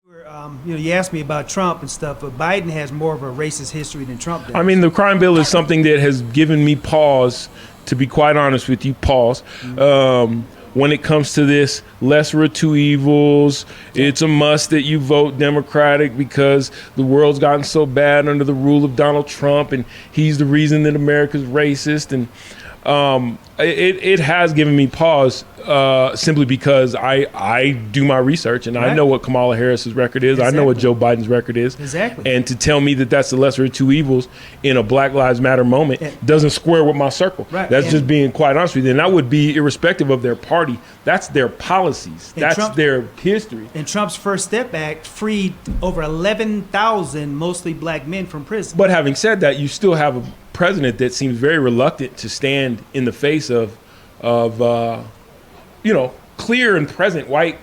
You asked me about Trump and stuff, but Biden has more of a racist history than Trump does. I mean, the crime bill is something that has given me pause, to be quite honest with you, pause. When it comes to this, lesser of two evils, it's a must that you vote Democratic because the world's gotten so bad under the rule of Donald Trump, and he's the reason that America's racist. And it has given me pause simply because I do my research and I know what Kamala Harris's record is. Exactly. I know what Joe Biden's record is. Exactly. And to tell me that that's the lesser of two evils in a Black Lives Matter moment doesn't square with my circle. Right. That's just being quite honest with you. And that would be irrespective of their party. That's their policies. That's their history. And Trump's First Step Act freed over 11,000 mostly black men from prison. But having said that, you still have a president that seems very reluctant to stand in the face of clear and present white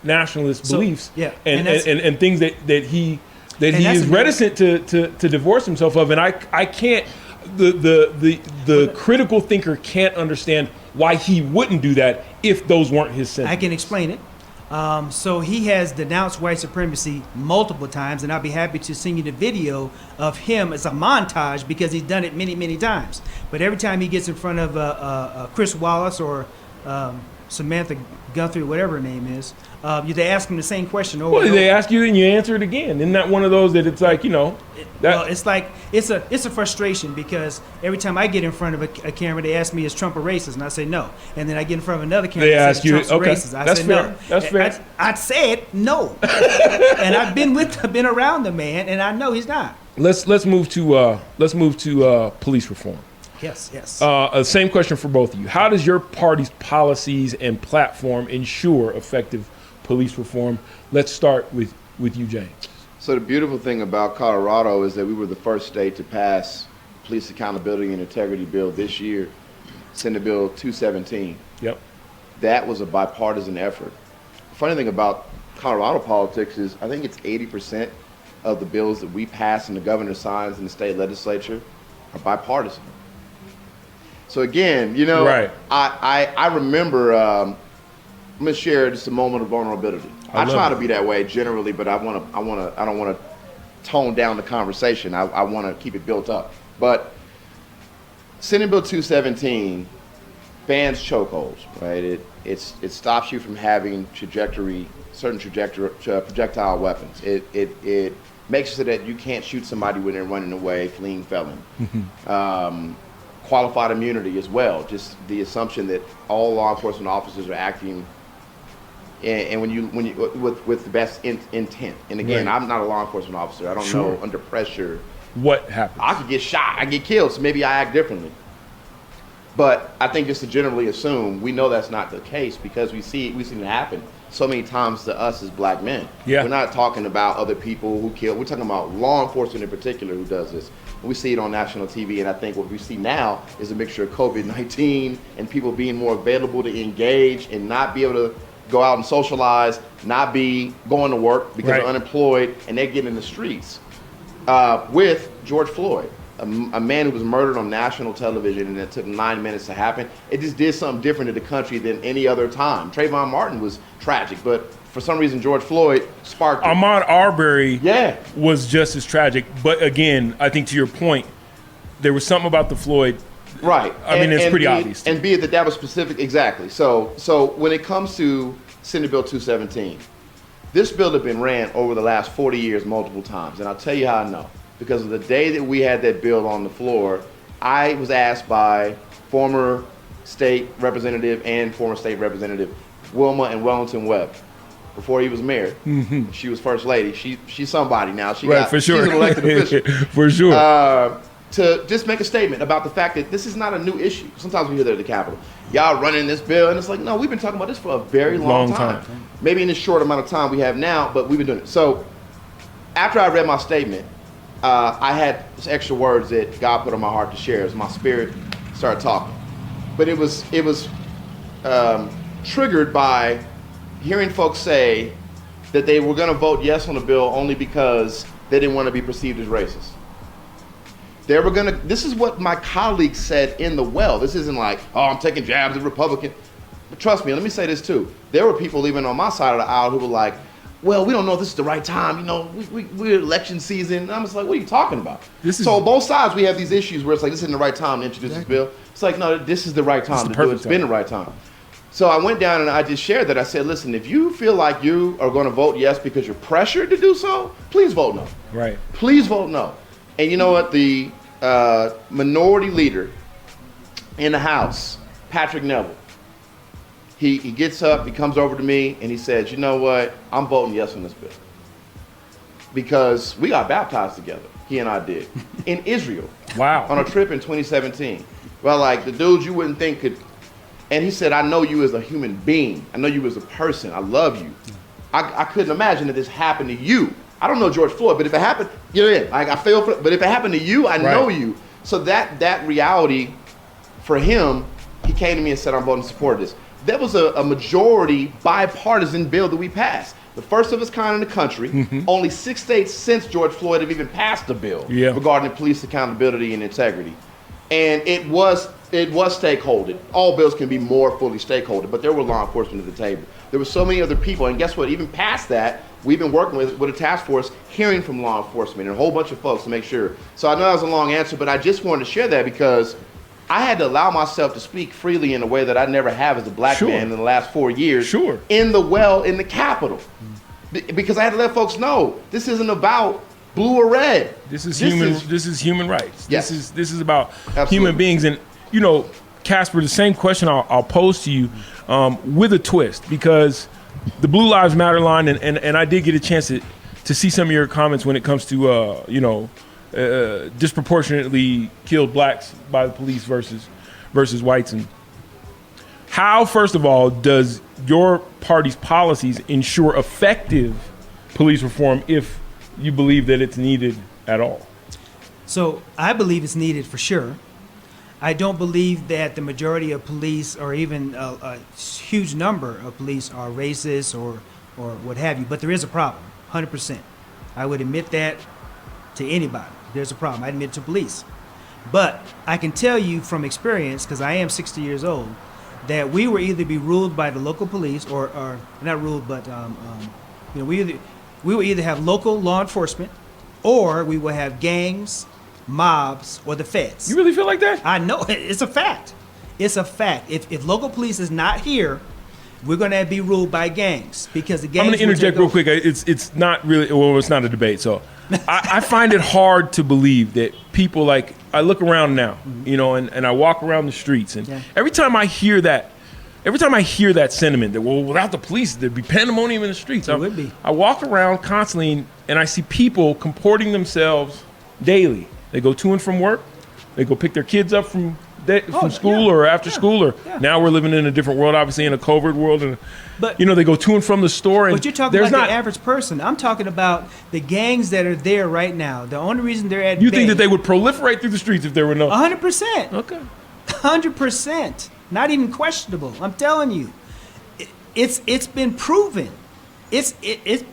nationalist beliefs and things that he is reticent to divorce himself of. And I can't, the critical thinker can't understand why he wouldn't do that if those weren't his sentiments. I can explain it. So he has denounced white supremacy multiple times, and I'll be happy to send you the video of him as a montage because he's done it many, many times. But every time he gets in front of Chris Wallace or Samantha Guthrie, whatever her name is, they ask him the same question over and over. They ask you and you answer it again. Isn't that one of those that it's like, it's like it's a frustration because every time I get in front of a camera, they ask me, is Trump a racist? And I say no. And then I get in front of another camera, they and ask you, Trump's racist. I say fair. no. That's fair. I said no. And I've been around the man, and I know he's not. Let's move to police reform. Yes. Same question for both of you. How does your party's policies and platform ensure effective police reform? Let's start with you, James. So the beautiful thing about Colorado is that we were the first state to pass Police Accountability and Integrity Bill this year, Senate Bill 217. Yep. That was a bipartisan effort. The funny thing about Colorado politics is I think it's 80% of the bills that we pass and the governor signs in the state legislature are bipartisan. So again, right. I remember, I'm gonna share just a moment of vulnerability. I try to be that way generally, but I don't want to tone down the conversation. I want to keep it built up. But Senate Bill 217 bans chokeholds, right? It stops you from having certain projectile weapons. It makes it so that you can't shoot somebody when they're running away, fleeing felon. Qualified immunity as well, just the assumption that all law enforcement officers are acting and when you with the best intent. And again, I'm not a law enforcement officer. I don't know under pressure what happens. I could get shot, I get killed, so maybe I act differently. But I think just to generally assume, we know that's not the case because we've seen it happen so many times to us as black men. Yeah. We're not talking about other people who kill. We're talking about law enforcement in particular who does this. We see it on national TV, and I think what we see now is a mixture of COVID-19 and people being more available to engage and not be able to go out and socialize, not be going to work because they're unemployed, and they're getting in the streets. With George Floyd, a man who was murdered on national television, and it took 9 minutes to happen. It just did something different to the country than any other time. Trayvon Martin was tragic, but for some reason, George Floyd sparked it. Ahmaud Arbery was just as tragic. But again, I think to your point, there was something about the Floyd. Right. I mean, it's pretty obvious. And be it that was specific, exactly. So when it comes to Senate Bill 217, this bill had been ran over the last 40 years multiple times. And I'll tell you how I know. Because of the day that we had that bill on the floor, I was asked by former state representative and former state representative Wilma and Wellington Webb, before he was mayor. Mm-hmm. She was first lady. She's somebody now. For sure. She's an elected official. For sure. To just make a statement about the fact that this is not a new issue. Sometimes we hear that at the Capitol. Y'all running this bill, and it's like, no, we've been talking about this for a very long time. Maybe in this short amount of time we have now, but we've been doing it. So after I read my statement, I had some extra words that God put on my heart to share as my spirit started talking. But it was triggered by hearing folks say that they were going to vote yes on the bill only because they didn't want to be perceived as racist. This is what my colleagues said in the well. This isn't like, oh, I'm taking jabs at Republican. But trust me, let me say this too. There were people even on my side of the aisle who were like, well, we don't know if this is the right time. You know, we're election season. And I'm just like, what are you talking about? So on both sides, we have these issues where it's like, this isn't the right time to introduce this bill. It's like, no, this is the right time to do it. It's been the right time. So I went down and I just shared that. I said, listen, if you feel like you are going to vote yes because you're pressured to do so, please vote no. Right. Please vote no. And you know what? The minority leader in the House, Patrick Neville, he gets up, he comes over to me, and he says, you know what? I'm voting yes on this bill. Because we got baptized together, he and I did, in Israel. Wow. On a trip in 2017. Well, like the dudes you wouldn't think could, and he said, I know you as a human being. I know you as a person. I love you. I couldn't imagine that this happened to you. I don't know George Floyd, but if it happened, you're in. Like, I feel for, but if it happened to you, I know you. So that reality for him, he came to me and said, I'm voting in support of this. That was a majority bipartisan bill that we passed. The first of its kind in the country. Only 6 states since George Floyd have even passed a bill regarding police accountability and integrity. And it was stakeholder. All bills can be more fully stakeholder, but there were law enforcement at the table. There were so many other people, and guess what? Even past that, we've been working with a task force, hearing from law enforcement and a whole bunch of folks to make sure. So I know that was a long answer, but I just wanted to share that because I had to allow myself to speak freely in a way that I never have as a black man in the last 4 years in the Capitol. Because I had to let folks know this isn't about blue or red. This is human rights. Yes. This is about human beings. And you know, Casper, the same question I'll pose to you with a twist, because the Blue Lives Matter line, and I did get a chance to see some of your comments when it comes to disproportionately killed blacks by the police versus whites. And how, first of all, does your party's policies ensure effective police reform if you believe that it's needed at all? So I believe it's needed for sure. I don't believe that the majority of police, or even a huge number of police, are racist or what have you. But there is a problem, 100%. I would admit that to anybody. There's a problem. I admit to police. But I can tell you from experience, because I am 60 years old, that we will either be ruled by the local police or not ruled, but we will either have local law enforcement, or we will have gangs, mobs, or the feds. You really feel like that? I know. It's a fact. It's a fact. If local police is not here, we're going to be ruled by gangs, because the gangs. I'm going to interject real quick. It's not really, well, it's not a debate. So I find it hard to believe that people, like, I look around now, and I walk around the streets, and every time I hear that sentiment that, well, without the police, there'd be pandemonium in the streets. There would be. I walk around constantly, and I see people comporting themselves daily. They go to and from work. They go pick their kids up from school or after school, or now we're living in a different world, obviously in a COVID world. But they go to and from the store. And but you're talking about the average person. I'm talking about the gangs that are there right now. The only reason they're at bay. You think that they would proliferate through the streets if there were no? 100%. Okay. 100%. Not even questionable. I'm telling you, it's been proven. It's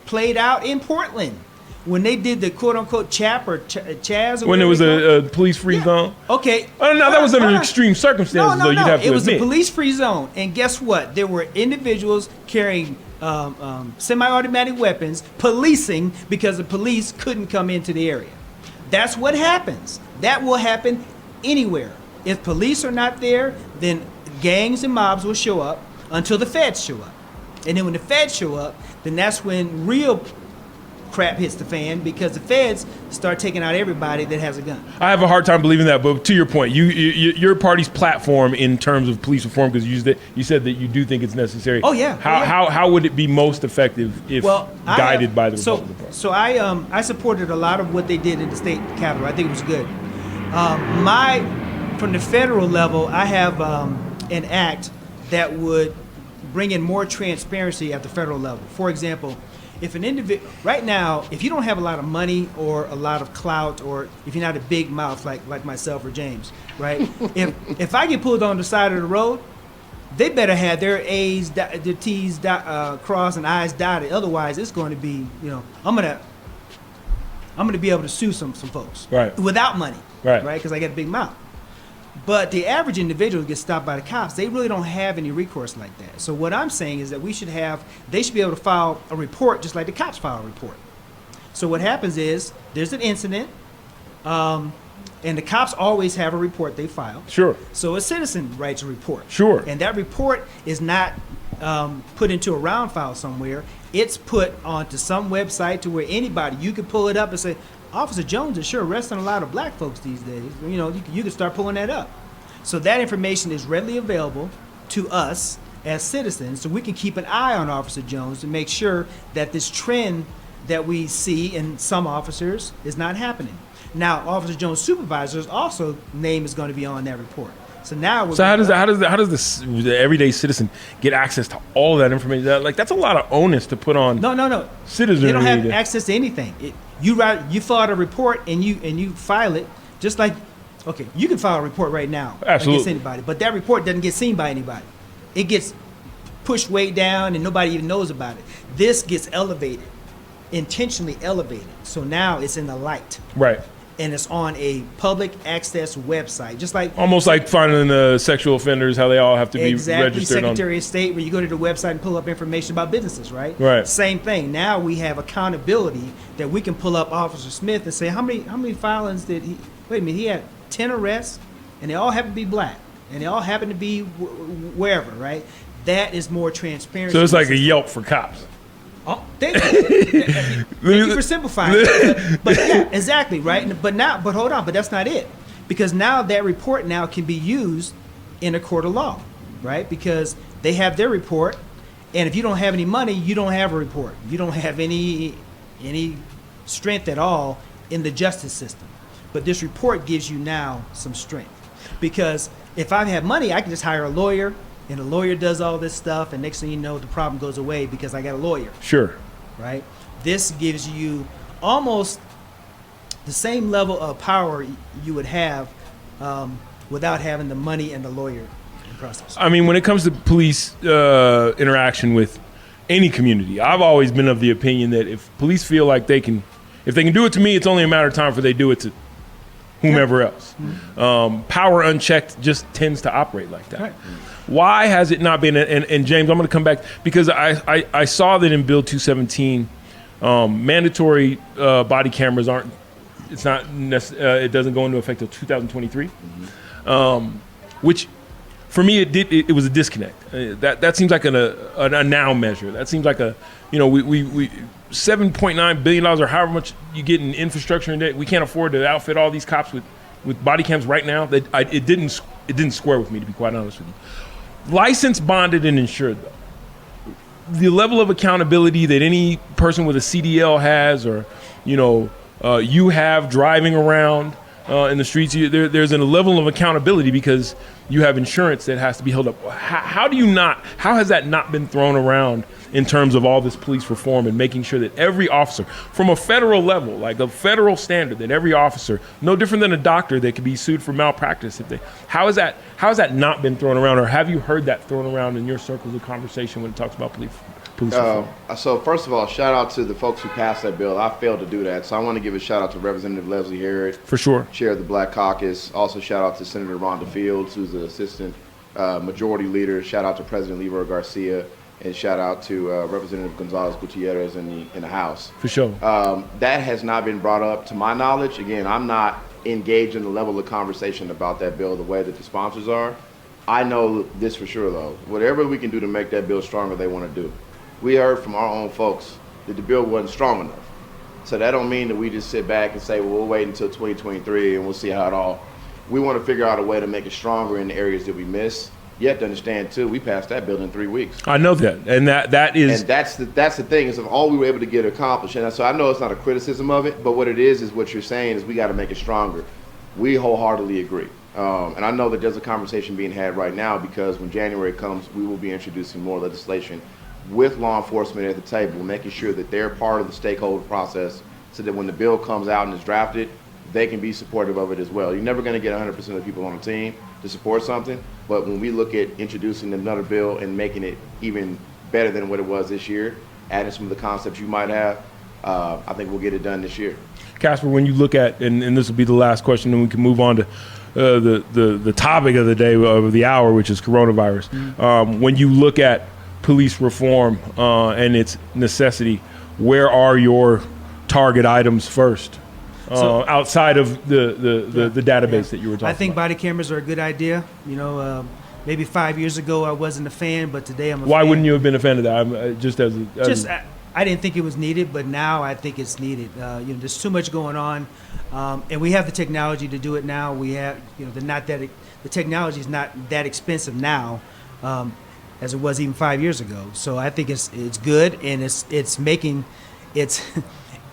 played out in Portland when they did the quote unquote CHAP or Chaz. Or when there was a police-free zone. Okay. Oh no, that was under extreme circumstances. No, though. You'd have to it was admit. a police-free zone, and guess what? There were individuals carrying semi-automatic weapons, policing because the police couldn't come into the area. That's what happens. That will happen anywhere. If police are not there, then gangs and mobs will show up until the feds show up. And then when the feds show up, then that's when real crap hits the fan, because the feds start taking out everybody that has a gun. I have a hard time believing that, but to your point, your party's platform in terms of police reform, because you said that you do think it's necessary. Oh yeah. How would it be most effective if guided by the Republican Party? So I supported a lot of what they did in the state capitol. I think it was good. From the federal level, I have an act that would bring in more transparency at the federal level. For example, if an individual, right now, if you don't have a lot of money or a lot of clout, or if you're not a big mouth like myself or James, right? if I get pulled on the side of the road, they better have their A's, their T's crossed and I's dotted. Otherwise, it's going to be, I'm gonna be able to sue some folks, right, without money, right? Because I got a big mouth. But the average individual who gets stopped by the cops, they really don't have any recourse like that. So what I'm saying is that they should be able to file a report just like the cops file a report. So what happens is there's an incident, and the cops always have a report they file. Sure. So a citizen writes a report. Sure. And that report is not put into a round file somewhere. It's put onto some website to where anybody, you can pull it up and say, Officer Jones is sure arresting a lot of black folks these days. You know, you can start pulling that up. So that information is readily available to us as citizens, so we can keep an eye on Officer Jones to make sure that this trend that we see in some officers is not happening. Now, Officer Jones' supervisor's also name is going to be on that report. So now, how does the everyday citizen get access to all of that information? Like, that's a lot of onus to put on. No. Citizens. They don't have access to anything. You fill out a report and you file it just like, okay, you can file a report right now against anybody, but that report doesn't get seen by anybody. It gets pushed way down and nobody even knows about it. This gets elevated, intentionally elevated. So now it's in the light. Right. And it's on a public access website, just like almost like finding the sexual offenders, how they all have to be registered. Secretary of State, where you go to the website and pull up information about businesses, right? Right. Same thing. Now we have accountability that we can pull up Officer Smith and say, how many filings did he? Wait a minute, he had 10 arrests, and they all happen to be black, and they all happen to be wherever, right? That is more transparency. So it's like a Yelp for cops. Oh, thank you. Thank you for simplifying it. But yeah, exactly, right? But hold on, but that's not it. Because now that report now can be used in a court of law, right? Because they have their report, and if you don't have any money, you don't have a report. You don't have any strength at all in the justice system. But this report gives you now some strength. Because if I have money, I can just hire a lawyer, and the lawyer does all this stuff, and next thing you know, the problem goes away because I got a lawyer. Sure. Right? This gives you almost the same level of power you would have without having the money and the lawyer in process. I mean, when it comes to police interaction with any community, I've always been of the opinion that if police feel like if they can do it to me, it's only a matter of time before they do it to whomever else. Mm-hmm. Power unchecked just tends to operate like that. Right. Why has it not been? And James, I'm going to come back because I saw that in Bill 217, mandatory body cameras aren't. It's not. It doesn't go into effect until 2023, which for me it was a disconnect. That seems like a now measure. That seems like we $7.9 billion or however much you get in infrastructure and we can't afford to outfit all these cops with body cams right now. It didn't square with me, to be quite honest with you. Licensed, bonded, and insured, though. The level of accountability that any person with a CDL has, or you have driving around in the streets, there's a level of accountability because you have insurance that has to be held up. How has that not been thrown around in terms of all this police reform and making sure that every officer, from a federal level, like a federal standard, that every officer, no different than a doctor that could be sued for malpractice, how has that not been thrown around, or have you heard that thrown around in your circles of conversation when it talks about police reform? So first of all, shout out to the folks who passed that bill. I failed to do that, so I want to give a shout out to Representative Leslie Herod, for sure, chair of the Black Caucus. Also shout out to Senator Rhonda Fields, who's the assistant majority leader. Shout out to President Leroy Garcia. And shout out to Representative Gonzalez Gutierrez in the House. For sure. That has not been brought up to my knowledge. Again, I'm not engaged in the level of conversation about that bill the way that the sponsors are. I know this for sure, though. Whatever we can do to make that bill stronger, they want to do. We heard from our own folks that the bill wasn't strong enough. So that don't mean that we just sit back and say, well, we'll wait until 2023 and we'll see how it all. We want to figure out a way to make it stronger in the areas that we miss. You have to understand too, we passed that bill in 3 weeks. I know that, and that is, and that's the thing is of all we were able to get accomplished. And so I know it's not a criticism of it, but what it is what you're saying is we got to make it stronger. We wholeheartedly agree, and I know that there's a conversation being had right now because when January comes, we will be introducing more legislation with law enforcement at the table, making sure that they're part of the stakeholder process, so that when the bill comes out and is drafted, they can be supportive of it as well. You're never going to get 100% of the people on the team to support something, but when we look at introducing another bill and making it even better than what it was this year, adding some of the concepts you might have, I think we'll get it done this year. Casper, when you look at, and this will be the last question, and we can move on to the topic of the day, of the hour, which is coronavirus. When you look at police reform and its necessity, where are your target items first? Outside of the database that you were talking about. I think body cameras are a good idea. You know, maybe 5 years ago I wasn't a fan, but today I'm a fan. Why wouldn't you have been a fan of that? I didn't think it was needed, but now I think it's needed. You know, there's too much going on, and we have the technology to do it now. We have, you know, the technology is not that expensive now, as it was even 5 years ago. So I think it's good, and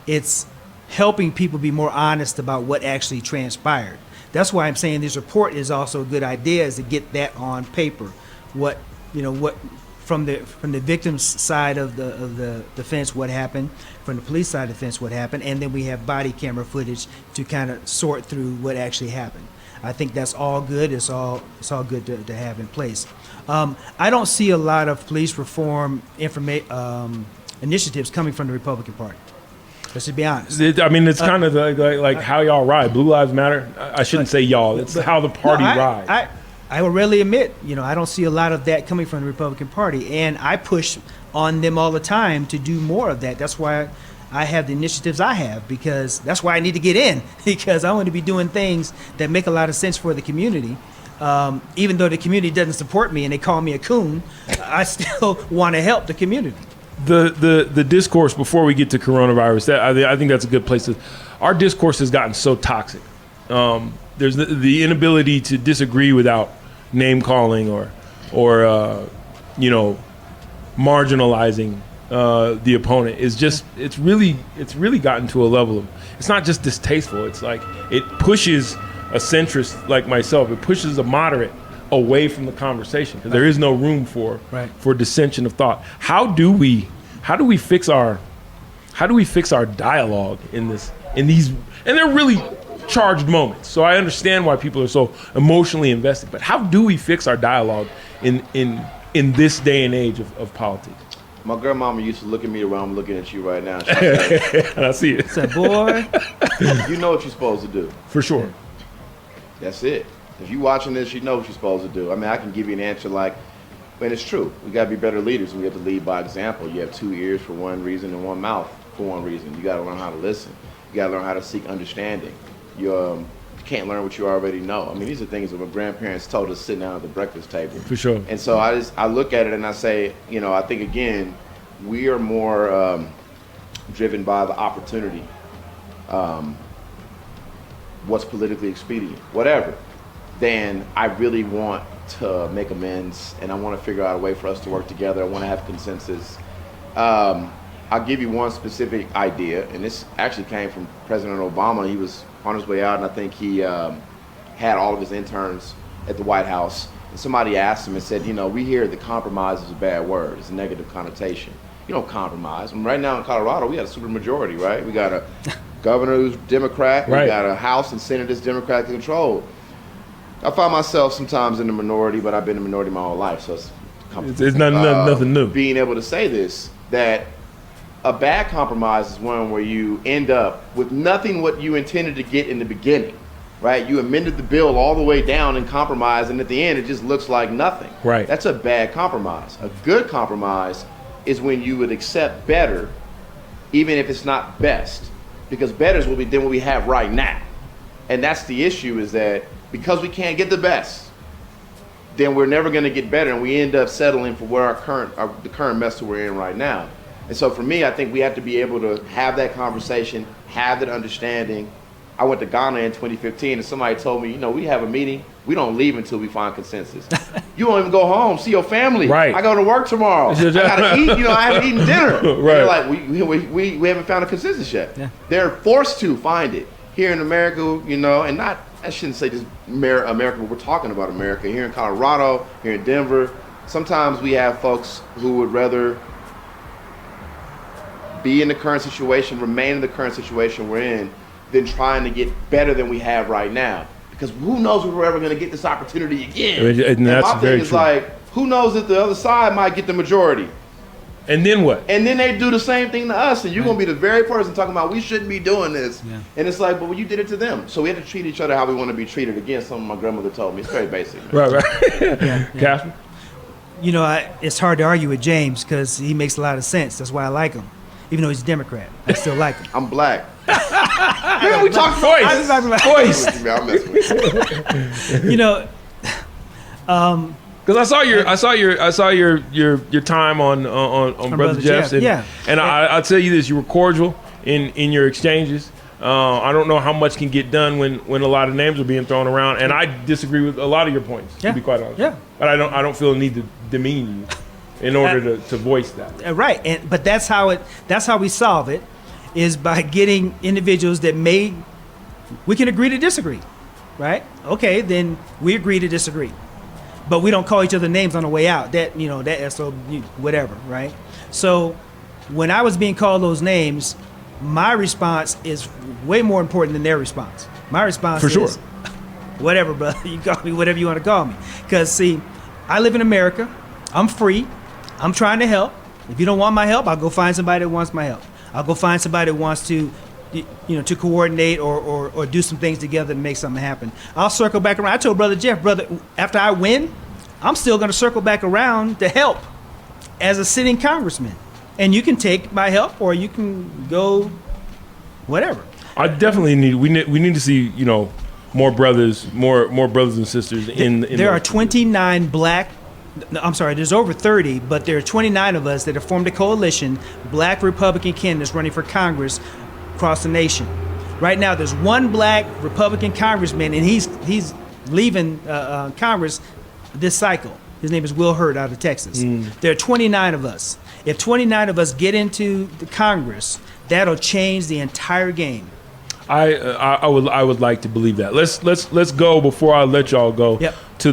it's helping people be more honest about what actually transpired. That's why I'm saying this report is also a good idea, is to get that on paper. What from the victim's side of the fence, what happened, from the police side of the fence, what happened, and then we have body camera footage to kind of sort through what actually happened. I think that's all good. It's all good to have in place. I don't see a lot of police reform initiatives coming from the Republican Party. Let's just be honest. It's kind of like how y'all ride. Blue Lives Matter. I shouldn't say y'all. It's how the party rides. I will readily admit, you know, I don't see a lot of that coming from the Republican Party, and I push on them all the time to do more of that. That's why I have the initiatives I have, because that's why I need to get in, because I want to be doing things that make a lot of sense for the community. Even though the community doesn't support me and they call me a coon, I still want to help the community. The discourse before we get to coronavirus, I think that's a good place. Our discourse has gotten so toxic. There's the inability to disagree without name calling or marginalizing the opponent. It's really gotten to a level of, it's not just distasteful. It's like it pushes a centrist like myself. It pushes a moderate away from the conversation, because there is no room for dissension of thought. How do we fix our dialogue in these, and they're really charged moments. So I understand why people are so emotionally invested, but how do we fix our dialogue in this day and age of politics? My grandmama used to look at me around. I'm looking at you right now. She said, and I see it. Said, boy, you know what you're supposed to do. For sure. That's it. If you're watching this, you know what you're supposed to do. I mean, I can give you an answer like, and it's true. We got to be better leaders, and we have to lead by example. You have 2 ears for one reason and one mouth for one reason. You got to learn how to listen. You got to learn how to seek understanding. You can't learn what you already know. I mean, these are things that my grandparents told us sitting down at the breakfast table. For sure. And so I look at it and I say, you know, I think, again, we are more driven by the opportunity, what's politically expedient, whatever, then I really want to make amends, and I want to figure out a way for us to work together. I want to have consensus. I'll give you one specific idea, and this actually came from President Obama. He was on his way out, and I think he had all of his interns at the White House, and somebody asked him and said, you know, we hear that compromise is a bad word. It's a negative connotation. You don't compromise. I mean, right now in Colorado, we got a super majority, right? We got a governor who's Democrat. Right. We got a House and Senate that's Democratically controlled. I find myself sometimes in the minority, but I've been in the minority my whole life, so it's nothing new. Being able to say this, that a bad compromise is one where you end up with nothing what you intended to get in the beginning, right? You amended the bill all the way down and compromised, and at the end it just looks like nothing. Right. That's a bad compromise. A good compromise is when you would accept better, even if it's not best, because better is what we have right now. And that's the issue, is that because we can't get the best, then we're never going to get better, and we end up settling for where the current mess that we're in right now. And so for me, I think we have to be able to have that conversation, have that understanding. I went to Ghana in 2015, and somebody told me, you know, we have a meeting, we don't leave until we find consensus. You don't even go home, see your family. Right. I go to work tomorrow. I gotta eat. You know, I haven't eaten dinner. Right. They're like, we haven't found a consensus yet. Yeah. They're forced to find it here in America. You know, and not, I shouldn't say just America, but we're talking about America. Here in Colorado, here in Denver, sometimes we have folks who would rather be in the current situation, remain in the current situation we're in, than trying to get better than we have right now. Because who knows if we're ever going to get this opportunity again? And that's my very thing is true. like, who knows if the other side might get the majority? And then what? And then they do the same thing to us, and you're gonna be the very person talking about we shouldn't be doing this. Yeah. And it's like, but well, you did it to them, so we have to treat each other how we want to be treated. Again, something my grandmother told me. It's very basic. Man. Right. Yeah. Casper? You know, it's hard to argue with James because he makes a lot of sense. That's why I like him. Even though he's a Democrat, I still like him. I'm black. Man, we talk Voice. voice. I'm messing with you. You know, Because I saw your time on Brother Jeff's, and, yeah. and I'll tell you this: you were cordial in your exchanges. I don't know how much can get done when a lot of names are being thrown around, and I disagree with a lot of your points. To be quite honest, but I don't feel the need to demean you in order to voice that. Right, but that's how we solve it, is by getting individuals that we can agree to disagree, right? Okay, then we agree to disagree. But we don't call each other names on the way out. That SO, whatever, right? So when I was being called those names, my response is way more important than their response. My response is, whatever, brother. You call me whatever you want to call me. Because, see, I live in America. I'm free. I'm trying to help. If you don't want my help, I'll go find somebody that wants my help. I'll go find somebody that wants to to coordinate or do some things together to make something happen. I'll circle back around. I told Brother Jeff, after I win, I'm still going to circle back around to help as a sitting congressman. And you can take my help or you can go whatever. I definitely we need to see, more brothers and sisters in there are 29 black, I'm sorry, there's over 30, but there are 29 of us that have formed a coalition, black Republican candidates running for Congress across the nation. Right now, there's one black Republican congressman, and he's leaving Congress this cycle. His name is Will Hurt out of Texas. There are 29 of us. If 29 of us get into the Congress, that'll change the entire game. I would like to believe that. Let's go before I let y'all go to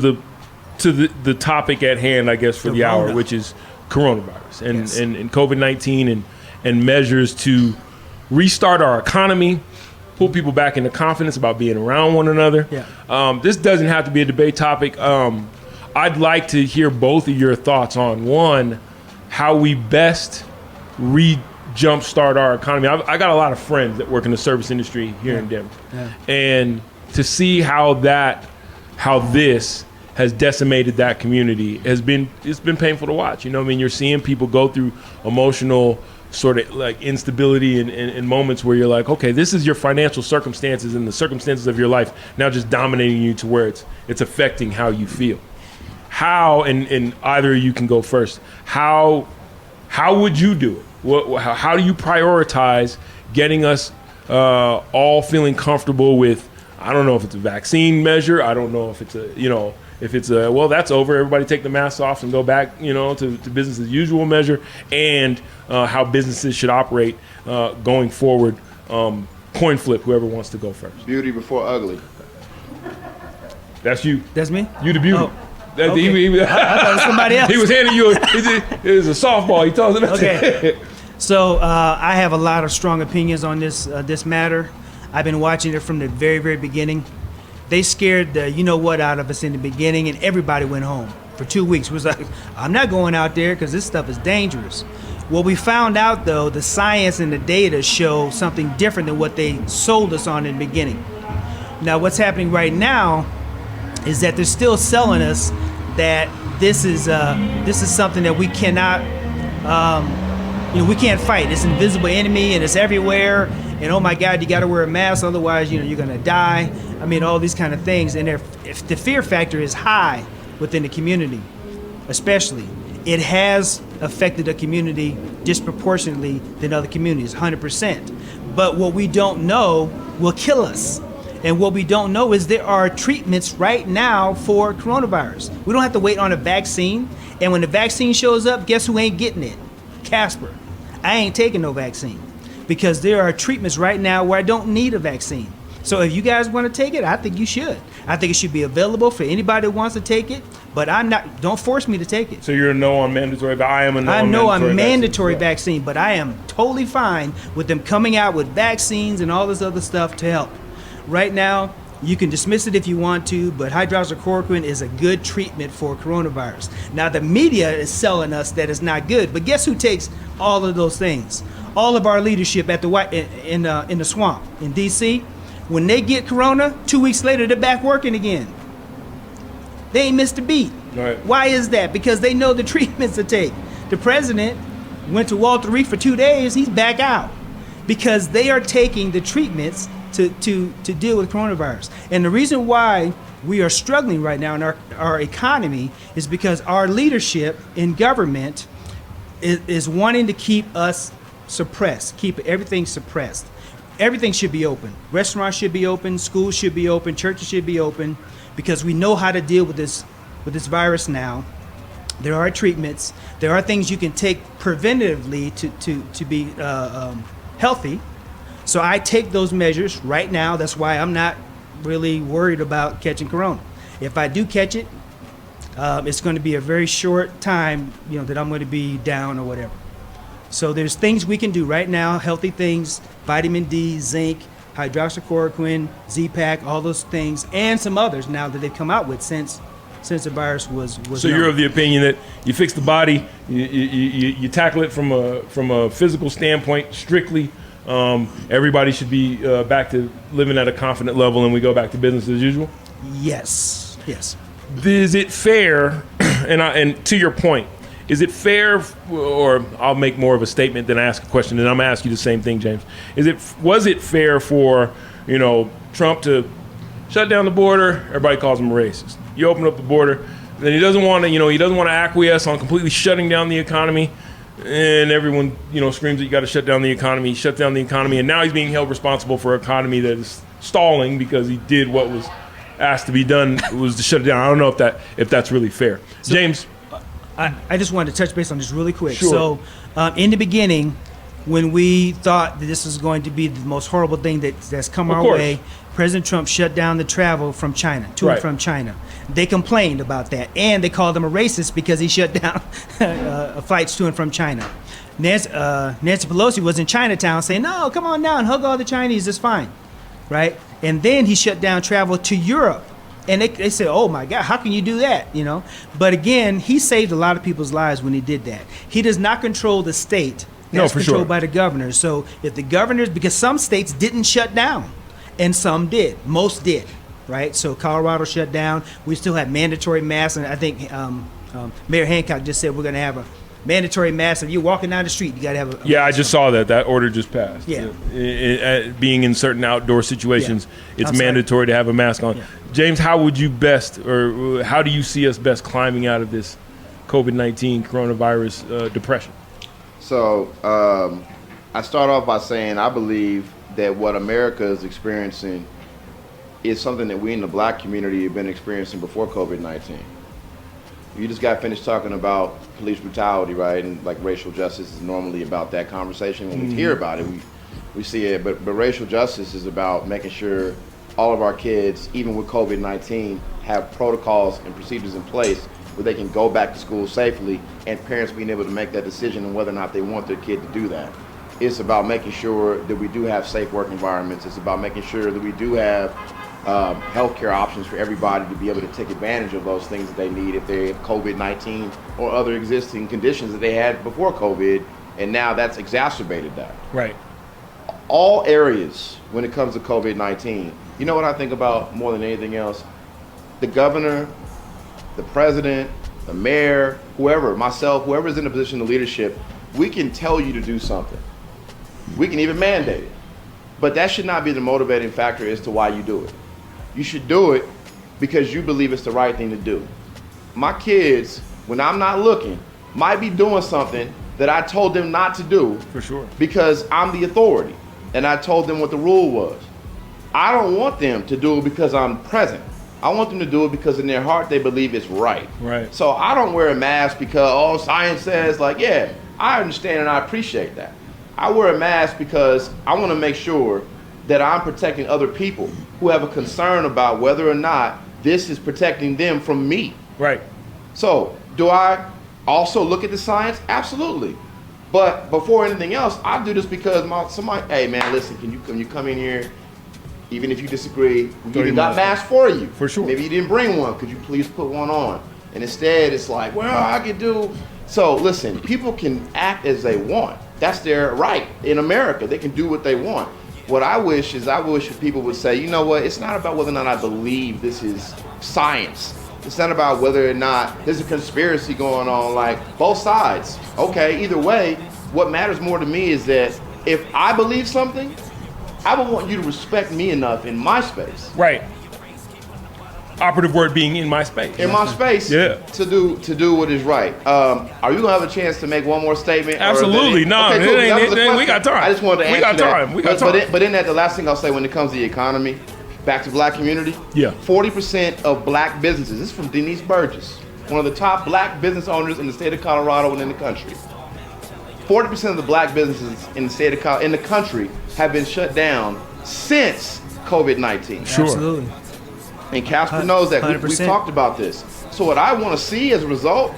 the topic at hand, I guess, for the hour, which is coronavirus and COVID-19 and measures to restart our economy, pull people back into confidence about being around one another. This doesn't have to be a debate topic. I'd like to hear both of your thoughts on, one, how we best jumpstart our economy. I got a lot of friends that work in the service industry here in Denver, and to see how this has decimated that community it's been painful to watch. You're seeing people go through emotional sort of like instability and moments where you're like, okay, this is your financial circumstances and the circumstances of your life now just dominating you to where it's affecting how you feel. How, and either of you can go first, how would you do it? How do you prioritize getting us all feeling comfortable with, I don't know if it's a vaccine measure, I don't know if it's well, that's over, everybody take the masks off and go back, to business as usual measure, and how businesses should operate going forward. Coin flip, whoever wants to go first. Beauty before ugly. That's you. That's me? You the beauty. Oh. Okay. I thought it was somebody else. He was handing you it was a softball. He told him. Okay. So I have a lot of strong opinions on this matter. I've been watching it from the very, very beginning. They scared the you-know-what out of us in the beginning, and everybody went home for 2 weeks. It was like, I'm not going out there because this stuff is dangerous. What we found out, though, the science and the data show something different than what they sold us on in the beginning. Now, what's happening right now is that they're still selling us that this is something that we cannot, we can't fight. It's an invisible enemy and it's everywhere. And oh my God, you got to wear a mask, otherwise, you're gonna die. I mean, all these kind of things. And if the fear factor is high within the community, especially, it has affected the community disproportionately than other communities, 100%. But what we don't know will kill us. And what we don't know is there are treatments right now for coronavirus. We don't have to wait on a vaccine. And when the vaccine shows up, guess who ain't getting it? Casper. I ain't taking no vaccine because there are treatments right now where I don't need a vaccine. So if you guys want to take it, I think you should. I think it should be available for anybody that wants to take it, but don't force me to take it. So you're a no on mandatory, but I am a no on mandatory. I know I'm mandatory vaccine, but I am totally fine with them coming out with vaccines and all this other stuff to help. Right now, You can dismiss it if you want to, but hydroxychloroquine is a good treatment for coronavirus. Now, the media is selling us that it's not good, but guess who takes all of those things? All of our leadership at the in the swamp in D.C. When they get corona, 2 weeks later they're back working again. They ain't missed a beat. Right. Why is that? Because they know the treatments to take. The president went to Walter Reed for 2 days. He's back out because they are taking the treatments to deal with coronavirus. And the reason why we are struggling right now in our economy is because our leadership in government is wanting to keep us suppressed, keep everything suppressed. Everything should be open. Restaurants should be open, schools should be open, churches should be open, because we know how to deal with this virus now. There are treatments. There are things you can take preventatively to be healthy. So I take those measures right now. That's why I'm not really worried about catching corona. If I do catch it, it's going to be a very short time, that I'm going to be down or whatever. So there's things we can do right now, healthy things, vitamin D, zinc, hydroxychloroquine, Z-Pak, all those things, and some others now that they've come out with since the virus was So known. you're of the opinion that you fix the body, you tackle it from a physical standpoint strictly. Everybody should be back to living at a confident level, and we go back to business as usual. Yes. Is it fair? And to your point, is it fair? Or I'll make more of a statement than ask a question, and I'm gonna ask you the same thing, James. Was it fair for Trump to shut down the border? Everybody calls him a racist. You open up the border, then he doesn't want to acquiesce on completely shutting down the economy. And everyone, screams that you got to shut down the economy. He shut down the economy, and now he's being held responsible for an economy that is stalling because he did what was asked to be done, was to shut it down. I don't know if that's really fair. So, James, I just wanted to touch base on this really quick. Sure. So, in the beginning, when we thought that this was going to be the most horrible thing that's come our way, President Trump shut down the travel from China, and from China. They complained about that, and they called him a racist because he shut down flights to and from China. Nancy Pelosi was in Chinatown saying, no, come on down, hug all the Chinese, it's fine, right? And then he shut down travel to Europe. And they said, oh, my God, how can you do that, But again, he saved a lot of people's lives when he did that. He does not control the state. That's controlled by the governors. So if the governors, because some states didn't shut down, and some did. Most did, right? So Colorado shut down. We still have mandatory masks, and I think Mayor Hancock just said we're going to have a mandatory mask. If you're walking down the street, you got to have a I just saw that order just passed. Yeah. Being in certain outdoor situations, it's mandatory to have a mask on. Yeah. James, how would you best, or how do you see us best climbing out of this COVID-19 coronavirus depression? So I start off by saying I believe that what America is experiencing is something that we in the black community have been experiencing before COVID-19. You just got finished talking about police brutality, right? And like racial justice is normally about that conversation. When we hear about it, we see it. But racial justice is about making sure all of our kids, even with COVID-19, have protocols and procedures in place where they can go back to school safely, and parents being able to make that decision on whether or not they want their kid to do that. It's about making sure that we do have safe work environments. It's about making sure that we do have healthcare options for everybody to be able to take advantage of those things that they need if they have COVID-19 or other existing conditions that they had before COVID, and now that's exacerbated that. Right. All areas when it comes to COVID-19, you know what I think about more than anything else? The governor, the president, the mayor, whoever, myself, whoever's in a position of leadership, we can tell you to do something. We can even mandate it. But that should not be the motivating factor as to why you do it. You should do it because you believe it's the right thing to do. My kids, when I'm not looking, might be doing something that I told them not to do. For sure. Because I'm the authority and I told them what the rule was. I don't want them to do it because I'm present. I want them to do it because in their heart they believe it's right. Right. So I don't wear a mask because, science says, I understand and I appreciate that. I wear a mask because I want to make sure that I'm protecting other people who have a concern about whether or not this is protecting them from me. Right. So do I also look at the science? Absolutely. But before anything else, I do this because somebody, hey man, listen, can you come in here? Even if you disagree, we Throw even your got mask masks for you. For sure. Maybe you didn't bring one. Could you please put one on? And instead, it's like, well, I could do. So listen, people can act as they want. That's their right in America. They can do what they want. What I wish people would say, you know what? It's not about whether or not I believe this is science. It's not about whether or not there's a conspiracy going on, like both sides. Okay, either way, what matters more to me is that if I believe something, I would want you to respect me enough in my space. Right. Operative word being in my space. In my space, Yeah. to do what is right. Are you gonna have a chance to make one more statement? Absolutely. No, okay, cool. it That ain't- was the we question. got time. I just wanted to We answer got that. time. We got time. But in that, the last thing I'll say when it comes to the economy, back to black community. Yeah. 40% of black businesses. This is from Denise Burgess, one of the top black business owners in the state of Colorado and in the country. 40% of the black businesses in the state of in the country have been shut down since COVID-19. Sure. Absolutely. And Casper knows that. We've 100%. talked about this. So what I want to see as a result,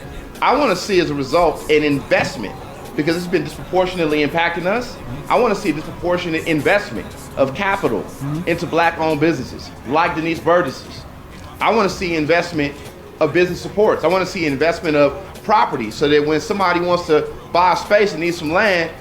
an investment, because it's been disproportionately impacting us. I want to see a disproportionate investment of capital into black-owned businesses, like Denise Burgess's. I want to see investment of business supports. I want to see investment of property, so that when somebody wants to buy a space and needs some land,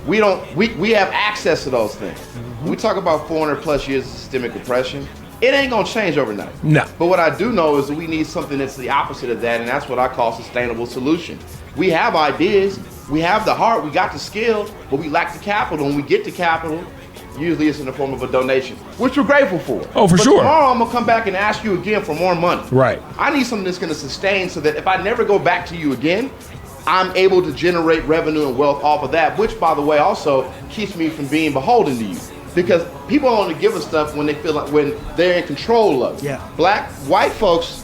we have access to those things. We talk about 400 plus years of systemic oppression. It ain't gonna change overnight. No. But what I do know is that we need something that's the opposite of that, and that's what I call sustainable solution. We have ideas, we have the heart, we got the skill, but we lack the capital. When we get the capital, usually it's in the form of a donation, which we're grateful for. Oh, for but sure. Tomorrow I'm gonna come back and ask you again for more money. Right. I need something that's gonna sustain, so that if I never go back to you again, I'm able to generate revenue and wealth off of that, which, by the way, also keeps me from being beholden to you. Because people only give us stuff when they feel like, when they're in control of it. Yeah. White folks,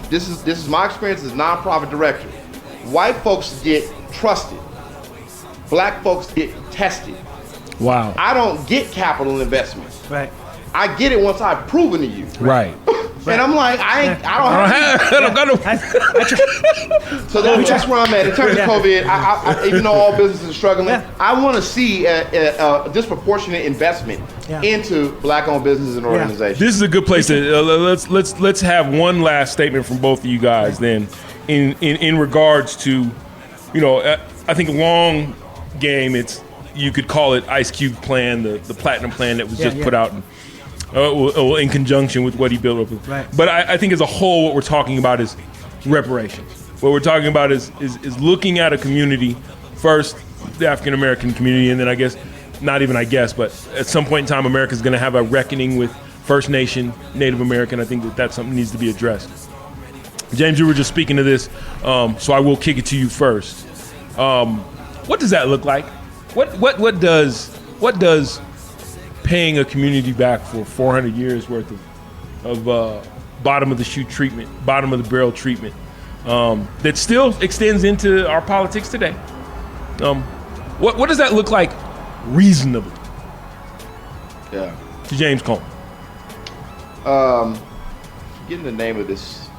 this is my experience as a nonprofit director. White folks get trusted. Black folks get tested. Wow. I don't get capital investment. Right. I get it once I've proven to you. Right. And I'm like, I don't have. I don't got no. So that's where I'm at. In terms of COVID, I, even though all businesses are struggling, Yeah. I want to see a disproportionate investment Yeah. into black-owned businesses and organizations. This is a good place to let's have one last statement from both of you guys then, in regards to, you know, I think long game, you could call it Ice Cube plan, the platinum plan that was just put out. In conjunction with what he built up with. Right. But I think as a whole, what we're talking about is reparations. What we're talking about is looking at a community, first the African American community, and then but at some point in time, America's going to have a reckoning with First Nation, Native American. I think that's something that needs to be addressed. James, you were just speaking to this, so I will kick it to you first. What does that look like? What does paying a community back for 400 years worth of bottom of the shoe treatment, bottom of the barrel treatment, that still extends into our politics today? What does that look like reasonably? Yeah. To James Coleman. Getting the name of this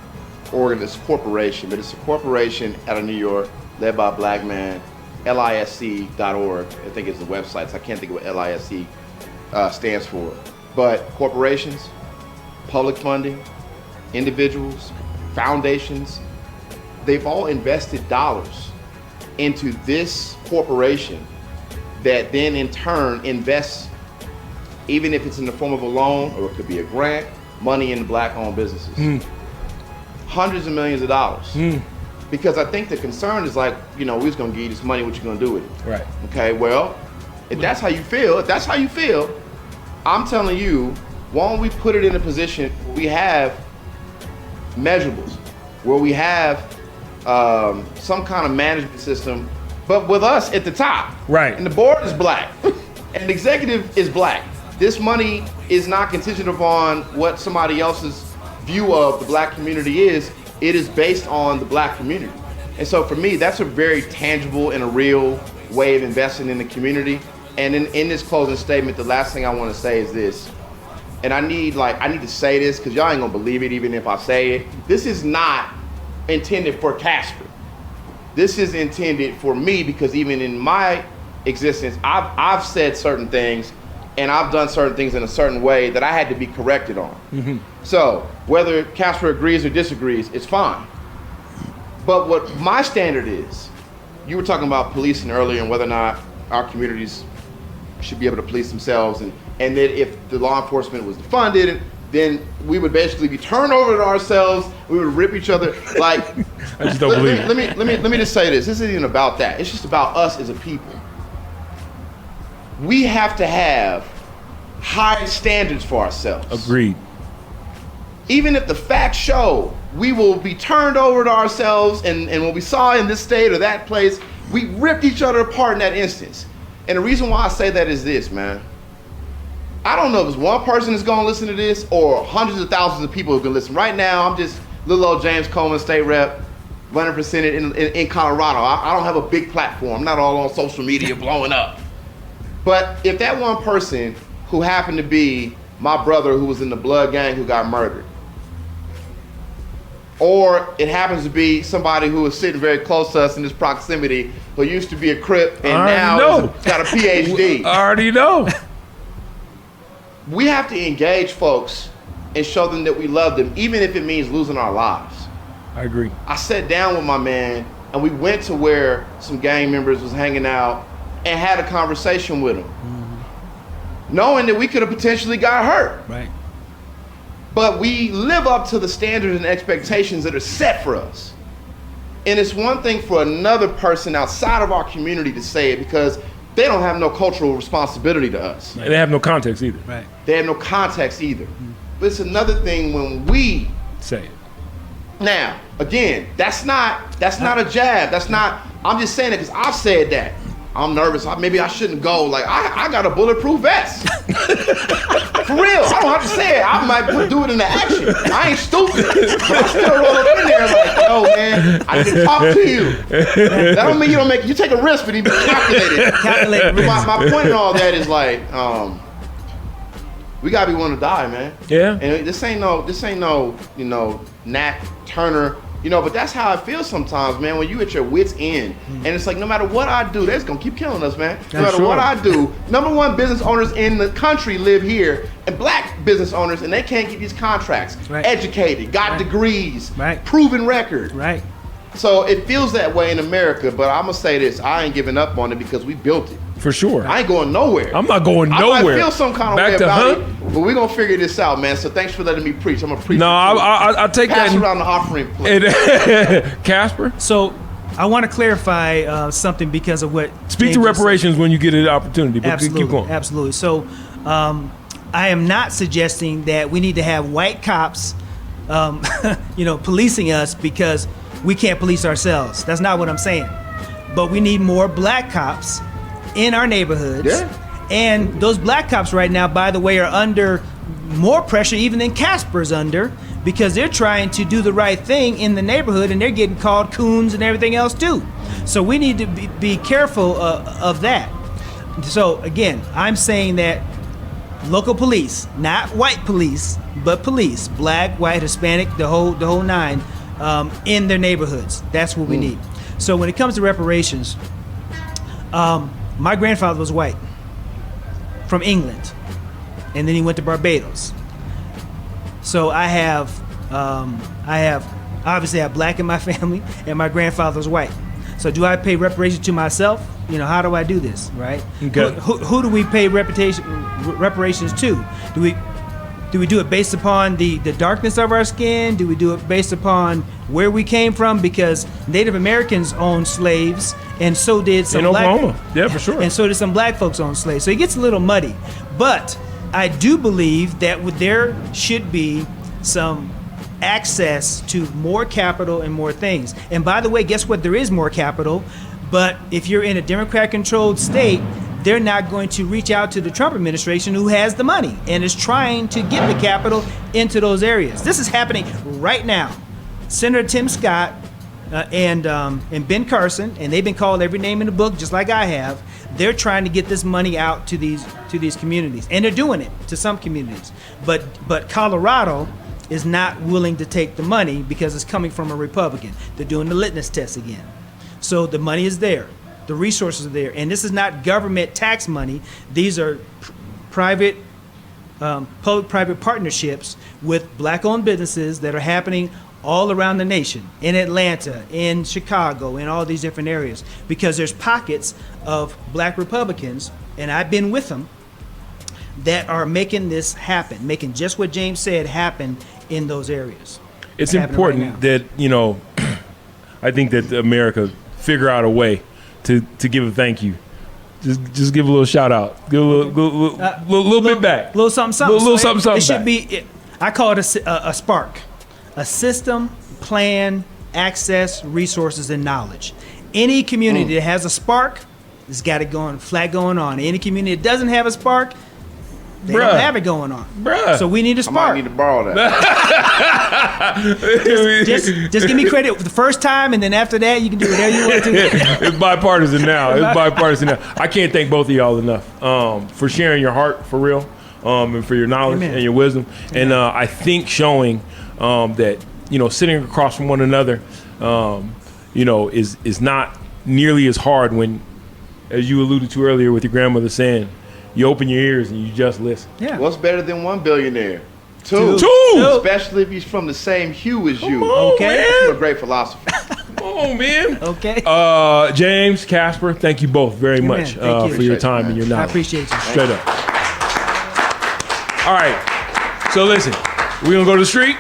corporation, but it's a corporation out of New York led by a black man, LISC.org, I think is the website, so I can't think of what LISC stands for. But corporations, public funding, individuals, foundations, they've all invested dollars into this corporation that then in turn invests, even if it's in the form of a loan or it could be a grant, money in black-owned businesses. Hundreds of millions of dollars. Because I think the concern is like, you know, we're just gonna give you this money, what you gonna do with it? Right. Okay, well, if that's how you feel, I'm telling you, why don't we put it in a position where we have measurables, where we have some kind of management system, but with us at the top. Right. And the board is black, and the executive is black. This money is not contingent upon what somebody else's view of the black community is. It is based on the black community. And so for me, that's a very tangible and a real way of investing in the community. And in this closing statement, the last thing I want to say is this. And I need to say this because y'all ain't gonna believe it even if I say it. This is not intended for Casper. This is intended for me because even in my existence, I've said certain things and I've done certain things in a certain way that I had to be corrected on. Mm-hmm. So whether Casper agrees or disagrees, it's fine. But what my standard is, you were talking about policing earlier and whether or not our communities should be able to police themselves, and that if the law enforcement was funded, then we would basically be turned over to ourselves. We would rip each other. Like, I just don't believe it. Let me just say this. This isn't even about that. It's just about us as a people. We have to have high standards for ourselves. Agreed. Even if the facts show we will be turned over to ourselves, and what we saw in this state or that place, we ripped each other apart in that instance. And the reason why I say that is this, man. I don't know if it's one person that's gonna listen to this or hundreds of thousands of people who can listen. Right now, I'm just little old James Coleman, state rep, running for Senate in Colorado. I don't have a big platform. I'm not all on social media blowing up. But if that one person who happened to be my brother who was in the blood gang who got murdered, or it happens to be somebody who is sitting very close to us in this proximity who used to be a Crip and now got a PhD. I already know. We have to engage folks and show them that we love them, even if it means losing our lives. I agree. I sat down with my man and we went to where some gang members was hanging out and had a conversation with them, knowing that we could have potentially got hurt. Right. But we live up to the standards and expectations that are set for us. And it's one thing for another person outside of our community to say it because they don't have no cultural responsibility to us. They have no context either. Right. They have no context either. But it's another thing when we say it. Now, again, that's not a jab. That's not, I'm just saying it because I've said that. I'm nervous. Maybe I shouldn't go. Like, I got a bulletproof vest. For real. I don't have to say it. I might do it in the action. I ain't stupid. But I still roll up in there like, yo, man, I need to talk to you. That don't mean you take a risk, but you be calculated. My point in all that is like, we gotta be willing to die, man. Yeah. And this ain't no, Nat Turner. But that's how I feel sometimes, man, when you at your wit's end. And it's like, no matter what I do, they're just gonna keep killing us, man. No matter what I do, number one business owners in the country live here, and black business owners, and they can't get these contracts. Right. Educated, got degrees, right. Proven record. Right. So it feels that way in America, but I'm gonna say this, I ain't giving up on it because we built it. For sure. I ain't going nowhere. I'm not going nowhere. I might feel some kind of Back way to about Hunt? it, but we're gonna figure this out, man. So thanks for letting me preach. I'm gonna preach. No, I take Pass that. around the offering plate. Casper? So I want to clarify something because of what Speak James to just said. reparations when you get an opportunity, but Absolutely, keep going. absolutely. So I am not suggesting that we need to have white cops, policing us because we can't police ourselves. That's not what I'm saying. But we need more black cops in our neighborhoods. Yeah. And those black cops right now, by the way, are under more pressure even than Casper's under because they're trying to do the right thing in the neighborhood and they're getting called coons and everything else too. So we need to be careful of that. So again, I'm saying that local police, not white police, but police, black, white, Hispanic, the whole nine, in their neighborhoods. That's what we need. So when it comes to reparations, my grandfather was white from England, and then he went to Barbados. So I have obviously I have black in my family, and my grandfather was white. So do I pay reparations to myself? How do I do this, right? Okay. Who do we pay reparations to? Do we do it based upon the darkness of our skin? Do we do it based upon where we came from? Because Native Americans owned slaves, and so did some in black. Oklahoma. Yeah, for sure. And so did some black folks own slaves. So it gets a little muddy. But I do believe that there should be some access to more capital and more things. And by the way, guess what? There is more capital. But if you're in a Democrat-controlled state, they're not going to reach out to the Trump administration who has the money and is trying to get the capital into those areas. This is happening right now. Senator Tim Scott and Ben Carson, and they've been called every name in the book, just like I have. They're trying to get this money out to these communities, and they're doing it to some communities. But Colorado is not willing to take the money because it's coming from a Republican. They're doing the litmus test again. So the money is there. The resources are there. And this is not government tax money. These are public-private partnerships with black-owned businesses that are happening all around the nation, in Atlanta, in Chicago, in all these different areas, because there's pockets of black Republicans, and I've been with them, that are making this happen, making just what James said happen in those areas. It's happening important right now. that, you know, I think that America figure out a way to give a thank you. Just give a little shout out. Give a little bit back. Little something, something. Little something It should back. be, I call it a spark. A system, plan, access, resources, and knowledge. Any community that has a spark has got it going, flat going on. Any community that doesn't have a spark, they Bruh. don't have it going on. Bruh. So we need a I might spark. need to borrow that. Just give me credit the first time, and then after that, you can do whatever you want to. It's bipartisan now. It's bipartisan now. I can't thank both of y'all enough for sharing your heart for real, and for your knowledge Amen. and your wisdom. And I think showing that, you know, sitting across from one another, you know, is not nearly as hard when, as you alluded to earlier with your grandmother saying, you open your ears and you just listen. Yeah. What's better than one billionaire? Two. Two. Especially if he's from the same hue as you. Okay. That's a great philosophy. Come on, man. Okay. James, Casper, thank you both very Amen. much Thank you. for your Appreciate time it, and your I knowledge. appreciate you. Straight up. All right. So listen, we're going to go to the street.